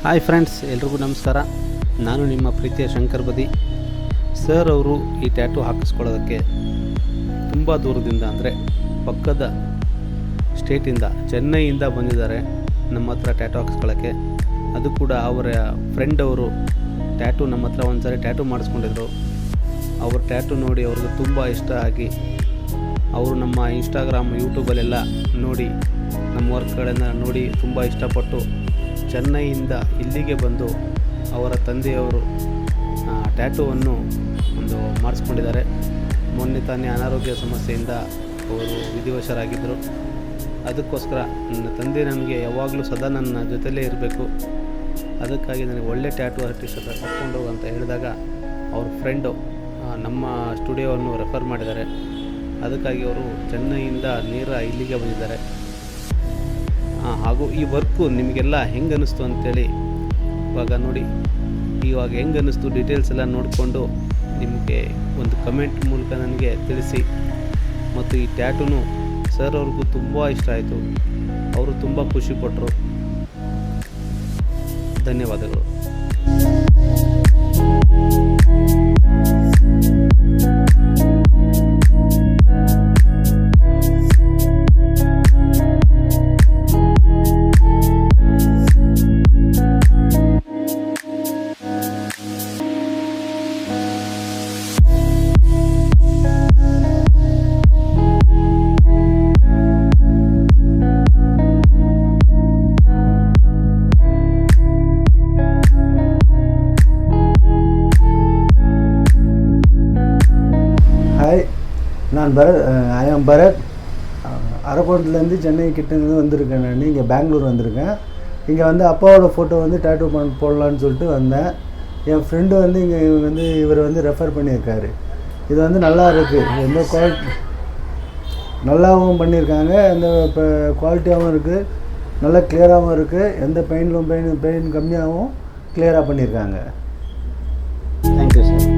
Hi friends, ಎಲ್ರಿಗೂ ನಮಸ್ಕಾರ. ನಾನು ನಿಮ್ಮ ಪ್ರೀತಿಯ ಶಂಕರ್ ಬದಿ. ಸರ್ ಅವರು ಈ ಟ್ಯಾಟೂ ಹಾಕಿಸ್ಕೊಳ್ಳೋದಕ್ಕೆ ತುಂಬ ದೂರದಿಂದ ಅಂದರೆ ಪಕ್ಕದ ಸ್ಟೇಟಿಂದ ಚೆನ್ನೈಯಿಂದ ಬಂದಿದ್ದಾರೆ ನಮ್ಮ ಹತ್ರ ಟ್ಯಾಟೂ ಹಾಕಿಸ್ಕೊಳ್ಳೋಕ್ಕೆ. ಅದು ಕೂಡ ಅವರ ಫ್ರೆಂಡ್ ಅವರು ಟ್ಯಾಟೂ ನಮ್ಮ ಹತ್ರ ಒಂದು ಸಾರಿ ಟ್ಯಾಟೂ ಮಾಡಿಸ್ಕೊಂಡಿದ್ರು. ಅವ್ರ ಟ್ಯಾಟೂ ನೋಡಿ ಅವ್ರಿಗೆ ತುಂಬ ಇಷ್ಟ ಆಗಿ ಅವರು ನಮ್ಮ ಇನ್ಸ್ಟಾಗ್ರಾಮ್, ಯೂಟ್ಯೂಬಲ್ಲೆಲ್ಲ ನೋಡಿ ನಮ್ಮ ವರ್ಕ್ಗಳನ್ನು ನೋಡಿ ತುಂಬ ಇಷ್ಟಪಟ್ಟು ಚೆನ್ನೈಯಿಂದ ಇಲ್ಲಿಗೆ ಬಂದು ಅವರ ತಂದೆಯವರು ಟ್ಯಾಟೂವನ್ನು ಮಾಡಿಸ್ಕೊಂಡಿದ್ದಾರೆ. ಮೊನ್ನೆ ತಾನೇ ಅನಾರೋಗ್ಯ ಸಮಸ್ಯೆಯಿಂದ ಅವರು ವಿಧಿವಶರಾಗಿದ್ದರು. ಅದಕ್ಕೋಸ್ಕರ ನನ್ನ ತಂದೆ ನನಗೆ ಯಾವಾಗಲೂ ಸದಾ ನನ್ನ ಜೊತೆಯಲ್ಲೇ ಇರಬೇಕು, ಅದಕ್ಕಾಗಿ ನನಗೆ ಒಳ್ಳೆ ಟ್ಯಾಟೂ ಆರ್ಟಿಸ್ಟ್ ಹತ್ರ ಕರ್ಕೊಂಡೋಗು ಅಂತ ಹೇಳಿದಾಗ ಅವ್ರ ಫ್ರೆಂಡು ನಮ್ಮ ಸ್ಟುಡಿಯೋವನ್ನು ರೆಫರ್ ಮಾಡಿದ್ದಾರೆ. ಅದಕ್ಕಾಗಿ ಅವರು ಚೆನ್ನೈಯಿಂದ ನೇರ ಇಲ್ಲಿಗೆ ಬಂದಿದ್ದಾರೆ. ಹಾಗೂ ಈ ವರ್ಕು ನಿಮಗೆಲ್ಲ ಹೆಂಗೆ ಅನ್ನಿಸ್ತು ಅಂತೇಳಿ ಇವಾಗ ಹೆಂಗೆ ಅನ್ನಿಸ್ತು ಡೀಟೇಲ್ಸ್ ಎಲ್ಲ ನೋಡಿಕೊಂಡು ನಿಮಗೆ ಒಂದು ಕಮೆಂಟ್ ಮೂಲಕ ನನಗೆ ತಿಳಿಸಿ. ಮತ್ತು ಈ ಟ್ಯಾಟೂನು ಸರ್ ಅವ್ರಿಗೂ ತುಂಬ ಇಷ್ಟ ಆಯಿತು, ಅವರು ತುಂಬ ಖುಷಿಪಟ್ಟರು. ಧನ್ಯವಾದಗಳು. ஹாய், நான் பரத். ஐ ஆம் பரத். அரக்கோணத்துலேருந்து சென்னை கிட்டேருந்து வந்திருக்கேன். நான் இங்கே பெங்களூர் வந்திருக்கேன். இங்கே வந்து அப்பாவோட ஃபோட்டோ வந்து டேட்டூ போடலான்னு சொல்லிட்டு வந்தேன். என் ஃப்ரெண்டு வந்து இவர் வந்து ரெஃபர் பண்ணியிருக்காரு. இது வந்து நல்லா இருக்குது, எந்த குவாலிட்டி நல்லாவும் பண்ணியிருக்காங்க, எந்த இப்போ குவாலிட்டியாகவும் இருக்குது, நல்லா கிளியராகவும் இருக்குது, எந்த பெயின் கம்மியாகவும் கிளியராக பண்ணியிருக்காங்க. Thank you sir.